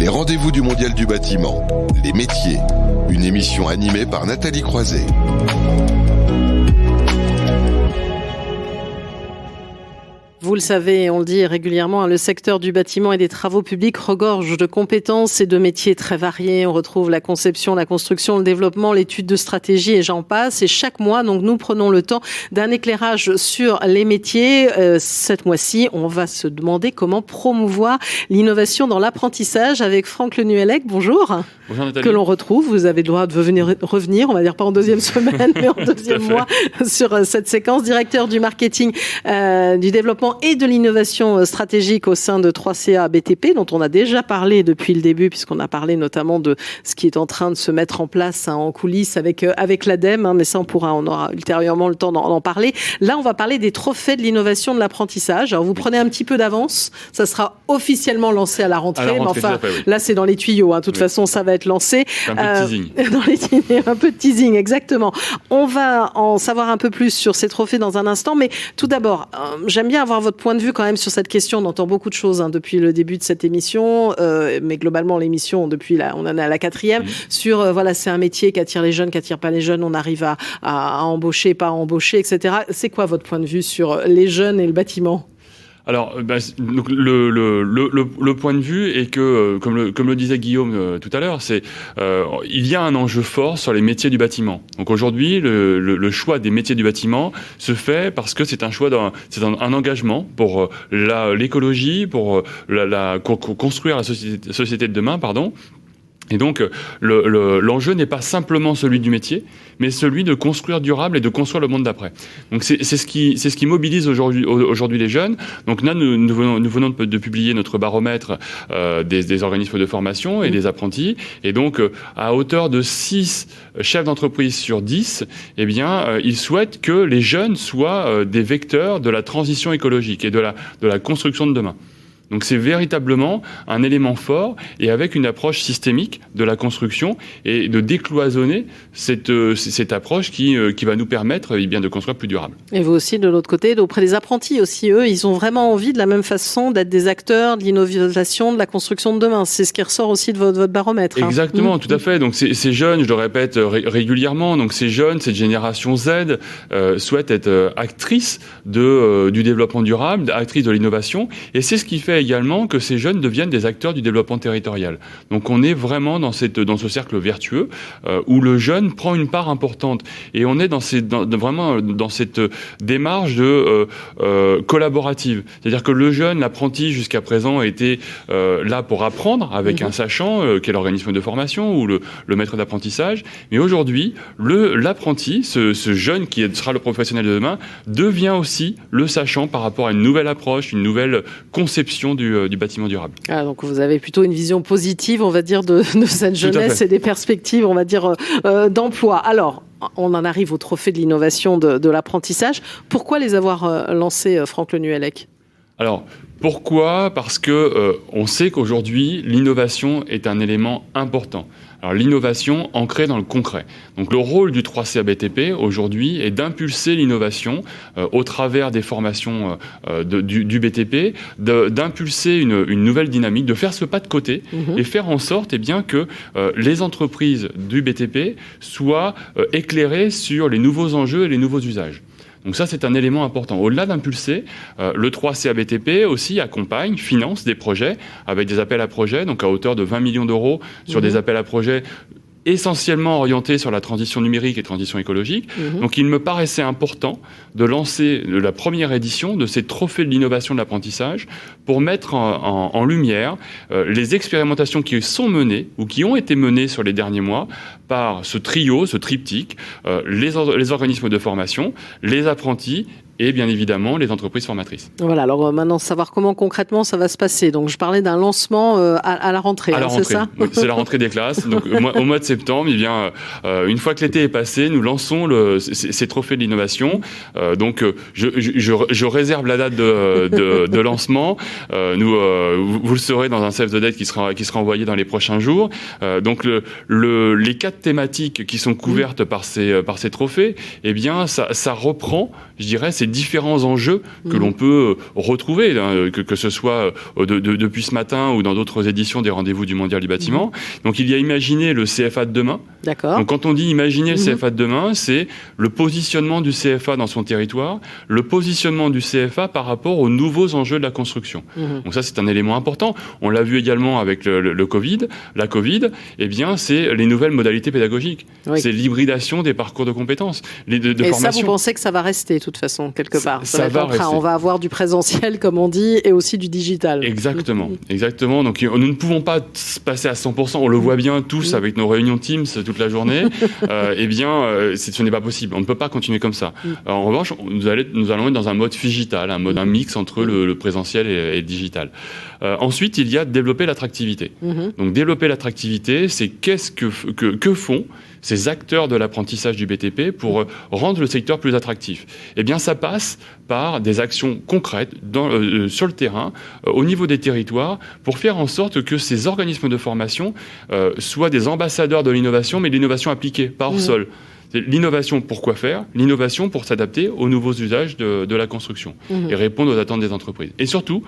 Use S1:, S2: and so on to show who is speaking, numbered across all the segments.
S1: Les rendez-vous du Mondial du bâtiment, les métiers, une émission animée par Nathalie Croiset.
S2: Vous le savez, on le dit régulièrement, le secteur du bâtiment et des travaux publics regorge de compétences et de métiers très variés. On retrouve la conception, la construction, le développement, l'étude de stratégie et j'en passe. Et chaque mois, donc, nous prenons le temps d'un éclairage sur les métiers. Cette mois-ci, on va se demander comment promouvoir l'innovation dans l'apprentissage avec Franck Lenuellec. Bonjour.
S3: Bonjour Nathalie.
S2: Que l'on retrouve. Vous avez le droit de revenir, on va dire pas en deuxième semaine, mais en deuxième mois sur cette séquence. Directeur du marketing, du développement et de l'innovation stratégique au sein de 3CA BTP, dont on a déjà parlé depuis le début, puisqu'on a parlé notamment de ce qui est en train de se mettre en place en coulisses avec l'ADEME, mais ça on aura ultérieurement le temps d'en parler. Là, on va parler des trophées de l'innovation de l'apprentissage. Alors, vous prenez un petit peu d'avance, ça sera officiellement lancé à la rentrée, mais enfin, oui. Là, c'est dans les tuyaux. De toute façon, ça va être lancé.
S3: Un peu de teasing.
S2: Un peu de teasing, exactement. On va en savoir un peu plus sur ces trophées dans un instant, mais tout d'abord, j'aime bien avoir votre point de vue quand même sur cette question. On entend beaucoup de choses depuis le début de cette émission, mais globalement l'émission on en est à la 4e, sur c'est un métier qui attire les jeunes, qui attire pas les jeunes, on arrive à embaucher, pas à embaucher, etc. C'est quoi votre point de vue sur les jeunes et le bâtiment ?
S3: Alors, le point de vue est que, comme le disait Guillaume tout à l'heure, il y a un enjeu fort sur les métiers du bâtiment. Donc aujourd'hui, le choix des métiers du bâtiment se fait parce que c'est un choix, c'est un engagement pour l'écologie, pour construire la société de demain, pardon. Et donc, l'enjeu n'est pas simplement celui du métier, mais celui de construire durable et de construire le monde d'après. Donc, c'est ce qui mobilise aujourd'hui les jeunes. Donc là, nous venons de publier notre baromètre des organismes de formation et des apprentis. Et donc, à hauteur de 6 chefs d'entreprise sur 10, ils souhaitent que les jeunes soient des vecteurs de la transition écologique et de la construction de demain. Donc c'est véritablement un élément fort et avec une approche systémique de la construction et de décloisonner cette approche qui va nous permettre de construire plus durable. Et
S2: vous aussi, de l'autre côté, auprès des apprentis aussi, eux, ils ont vraiment envie de la même façon d'être des acteurs de l'innovation, de la construction de demain. C'est ce qui ressort aussi de votre baromètre.
S3: Exactement, tout à fait. Donc ces jeunes, je le répète régulièrement, donc ces jeunes, cette génération Z, souhaitent être actrices du développement durable, actrices de l'innovation, et c'est ce qui fait également que ces jeunes deviennent des acteurs du développement territorial. Donc on est vraiment dans ce cercle vertueux où le jeune prend une part importante et on est vraiment dans cette démarche collaborative. C'est-à-dire que le jeune, l'apprenti jusqu'à présent était là pour apprendre avec un sachant qui est l'organisme de formation ou le maître d'apprentissage. Mais aujourd'hui, l'apprenti, ce jeune qui sera le professionnel de demain, devient aussi le sachant par rapport à une nouvelle approche, une nouvelle conception du bâtiment durable.
S2: Donc vous avez plutôt une vision positive, on va dire, de cette jeunesse et des perspectives, on va dire, d'emploi. Alors, on en arrive au trophée de l'innovation de l'apprentissage. Pourquoi les avoir lancés, Franck Lenuellec ?
S3: Alors, pourquoi ? Parce que on sait qu'aujourd'hui, l'innovation est un élément important. Alors, l'innovation ancrée dans le concret. Donc, le rôle du 3CA BTP aujourd'hui est d'impulser l'innovation au travers des formations du BTP, d'impulser une nouvelle dynamique, de faire ce pas de côté et faire en sorte que les entreprises du BTP soient éclairées sur les nouveaux enjeux et les nouveaux usages. Donc ça, c'est un élément important. Au-delà d'impulser, le 3CA BTP aussi accompagne, finance des projets avec des appels à projets, donc à hauteur de 20 millions d'euros sur des appels à projets essentiellement orientés sur la transition numérique et transition écologique. Donc il me paraissait important de lancer la première édition de ces trophées de l'innovation de l'apprentissage pour mettre en lumière les expérimentations qui sont menées ou qui ont été menées sur les derniers mois par ce trio, ce triptyque, les organismes de formation, les apprentis et bien évidemment les entreprises formatrices.
S2: Voilà, alors maintenant savoir comment concrètement ça va se passer. Donc je parlais d'un lancement à la rentrée, c'est ça ?
S3: C'est la rentrée des classes. Donc au mois de septembre, une fois que l'été est passé, nous lançons ces trophées de l'innovation. Donc je réserve la date de lancement. Vous le saurez dans un save the date qui sera envoyé dans les prochains jours. Donc les 4 thématiques qui sont couvertes par ces trophées, ça reprend, je dirais, ces ces différents enjeux que l'on peut retrouver, que ce soit depuis ce matin ou dans d'autres éditions des rendez-vous du Mondial du bâtiment. Donc il y a imaginer le CFA de demain.
S2: D'accord.
S3: Donc quand on dit imaginer le CFA de demain, c'est le positionnement du CFA dans son territoire, le positionnement du CFA par rapport aux nouveaux enjeux de la construction. Donc ça, c'est un élément important. On l'a vu également avec la Covid, eh bien, c'est les nouvelles modalités pédagogiques. Oui. C'est l'hybridation des parcours de compétences, de
S2: et
S3: formation.
S2: Ça, vous pensez que ça va rester, de toute façon, quelque part?
S3: Ça va rester.
S2: On va avoir du présentiel, comme on dit, et aussi du digital.
S3: Exactement. Exactement. Donc, nous ne pouvons pas passer à 100%. On le voit bien tous avec nos réunions Teams toute la journée. Eh bien, ce n'est pas possible. On ne peut pas continuer comme ça. En revanche, nous allons être dans un mode figital, un mix entre le présentiel et le digital. Ensuite, il y a développer l'attractivité. Donc, développer l'attractivité, c'est que font ces acteurs de l'apprentissage du BTP pour rendre le secteur plus attractif. Eh bien, ça passe par des actions concrètes sur le terrain, au niveau des territoires, pour faire en sorte que ces organismes de formation soient des ambassadeurs de l'innovation, mais l'innovation appliquée, pas hors sol. L'innovation pour quoi faire? L'innovation pour s'adapter aux nouveaux usages de la construction et répondre aux attentes des entreprises. Et surtout,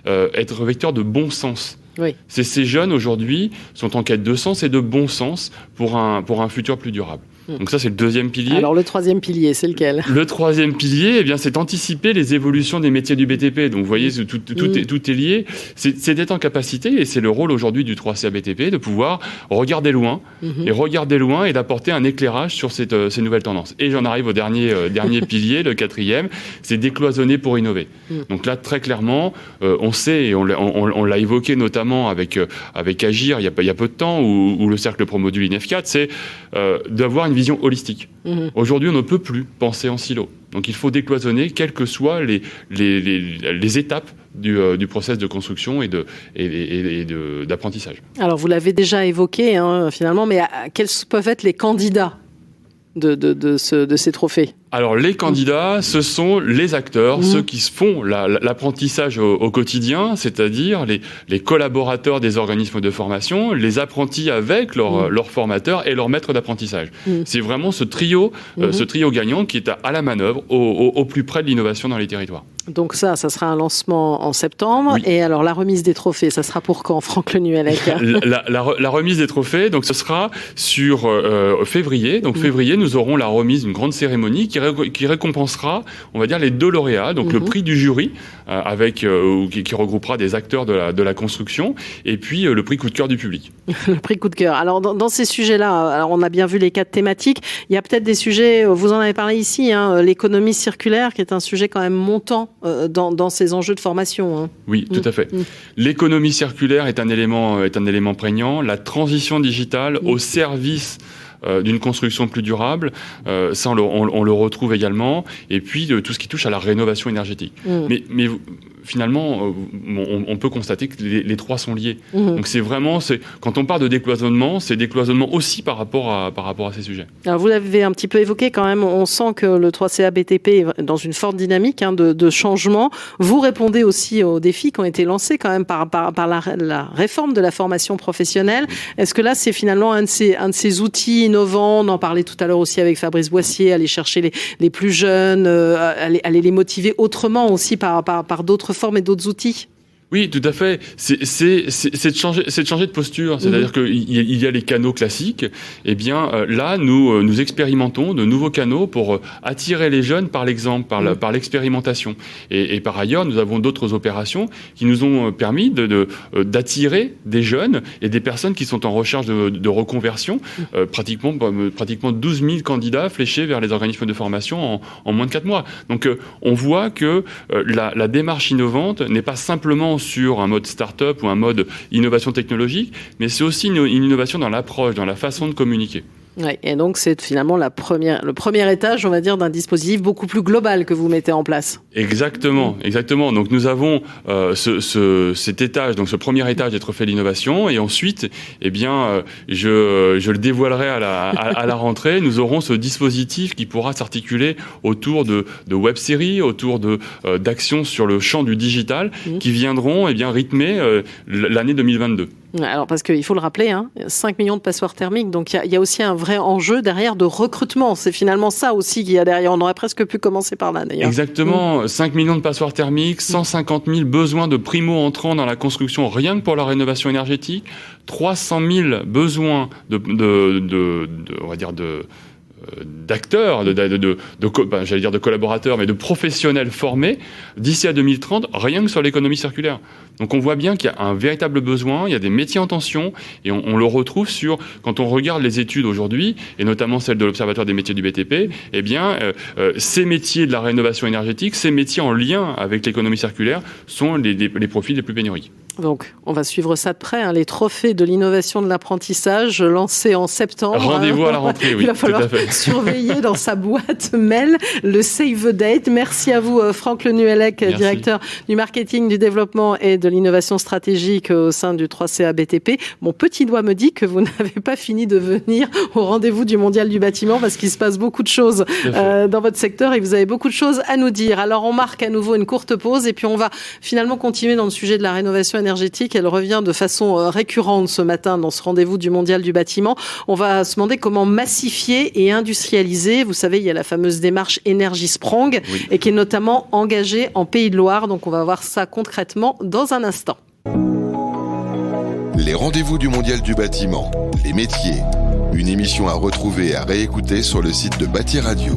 S3: être vecteur de bon sens. Oui. Ces jeunes, aujourd'hui, sont en quête de sens et de bon sens pour un futur plus durable. Donc ça, c'est le deuxième pilier.
S2: Alors, le troisième pilier, c'est lequel? Le
S3: troisième pilier, eh bien, c'est anticiper les évolutions des métiers du BTP. Donc, vous voyez, tout est lié. C'est d'être en capacité, et c'est le rôle aujourd'hui du 3CA BTP, de pouvoir regarder loin, et d'apporter un éclairage sur ces nouvelles tendances. Et j'en arrive au dernier pilier, le quatrième, c'est décloisonner pour innover. Donc là, très clairement, on sait, et on l'a évoqué notamment avec Agir il y a peu de temps, ou le cercle Promodule INEF4, c'est d'avoir une vision holistique. Aujourd'hui, on ne peut plus penser en silo. Donc, il faut décloisonner, quelles que soient les étapes du process de construction et d'apprentissage.
S2: Alors, vous l'avez déjà évoqué, finalement, mais quels peuvent être les candidats de ces trophées?
S3: Alors, les candidats, ce sont les acteurs, ceux qui font l'apprentissage au quotidien, c'est-à-dire les collaborateurs des organismes de formation, les apprentis avec leurs formateurs et leurs maîtres d'apprentissage. C'est vraiment ce trio gagnant qui est à la manœuvre, au plus près de l'innovation dans les territoires.
S2: Donc ça sera un lancement en septembre. Oui. Et alors, la remise des trophées, ça sera pour quand, Franck Le Nuellec?
S3: la remise des trophées, donc ce sera sur février. Donc février, nous aurons la remise, une grande cérémonie qui récompensera, on va dire, les 2 lauréats, donc le prix du jury, qui regroupera des acteurs de la construction, et puis le prix coup de cœur du public.
S2: Le prix coup de cœur. Alors, dans ces sujets-là, alors on a bien vu les 4 thématiques, il y a peut-être des sujets, vous en avez parlé ici, l'économie circulaire, qui est un sujet quand même montant dans ces enjeux de formation.
S3: Oui, tout à fait. L'économie circulaire est un élément prégnant. La transition digitale au service d'une construction plus durable, ça on le retrouve également, et puis tout ce qui touche à la rénovation énergétique. Mais finalement, on peut constater que les 3 sont liés. Donc quand on parle de décloisonnement, c'est décloisonnement aussi par rapport à ces sujets.
S2: Alors vous l'avez un petit peu évoqué quand même, on sent que le 3CA BTP est dans une forte dynamique de changement. Vous répondez aussi aux défis qui ont été lancés quand même par la réforme de la formation professionnelle. Est-ce que là, c'est finalement un de ces outils innovants? On en parlait tout à l'heure aussi avec Fabrice Boissier, aller chercher les plus jeunes, aller les motiver autrement aussi par d'autres formes et d'autres outils?
S3: Oui, tout à fait. C'est de changer de posture. C'est-à-dire qu'il y a les canaux classiques. Eh bien, là, nous expérimentons de nouveaux canaux pour attirer les jeunes par l'exemple, par l'expérimentation. Et par ailleurs, nous avons d'autres opérations qui nous ont permis d'attirer des jeunes et des personnes qui sont en recherche de reconversion. Pratiquement 12 000 candidats fléchés vers les organismes de formation en moins de 4 mois. Donc, on voit que la démarche innovante n'est pas simplement sur un mode start-up ou un mode innovation technologique, mais c'est aussi une innovation dans l'approche, dans la façon de communiquer.
S2: Oui, et donc c'est finalement le premier étage, on va dire, d'un dispositif beaucoup plus global que vous mettez en place.
S3: Exactement. Donc nous avons cet étage, donc ce premier étage des trophées de l'innovation, et ensuite, eh bien, je le dévoilerai à la rentrée. Nous aurons ce dispositif qui pourra s'articuler autour de web-séries, autour d'actions sur le champ du digital, qui viendront, eh bien, rythmer l'année 2022.
S2: Alors, parce qu'il faut le rappeler, 5 millions de passoires thermiques, donc il y a aussi un vrai enjeu derrière de recrutement. C'est finalement ça aussi qu'il y a derrière. On aurait presque pu commencer par là, d'ailleurs.
S3: Exactement. 5 millions de passoires thermiques, 150 000 besoins de primo-entrants dans la construction, rien que pour la rénovation énergétique, 300 000 besoins on va dire d'acteurs, de collaborateurs, mais de professionnels formés d'ici à 2030, rien que sur l'économie circulaire. Donc on voit bien qu'il y a un véritable besoin, il y a des métiers en tension, et on le retrouve quand on regarde les études aujourd'hui, et notamment celles de l'Observatoire des métiers du BTP, ces métiers de la rénovation énergétique, ces métiers en lien avec l'économie circulaire sont les profils les plus pénuriques.
S2: Donc, on va suivre ça de près. Les trophées de l'innovation de l'apprentissage lancés en septembre.
S3: Rendez-vous à la rentrée, oui.
S2: Il va falloir surveiller dans sa boîte mail le save the date. Merci à vous, Franck Le Nuellec, directeur du marketing, du développement et de l'innovation stratégique au sein du 3CA BTP. Mon petit doigt me dit que vous n'avez pas fini de venir au rendez-vous du Mondial du bâtiment parce qu'il se passe beaucoup de choses dans votre secteur et vous avez beaucoup de choses à nous dire. Alors, on marque à nouveau une courte pause et puis on va finalement continuer dans le sujet de la rénovation énergétique. Elle revient de façon récurrente ce matin dans ce rendez-vous du Mondial du bâtiment. On va se demander comment massifier et industrialiser. Vous savez, il y a la fameuse démarche Énergie Sprong et qui est notamment engagée en Pays de Loire. Donc, on va voir ça concrètement dans un instant.
S1: Les rendez-vous du Mondial du bâtiment, les métiers. Une émission à retrouver et à réécouter sur le site de Bâti Radio.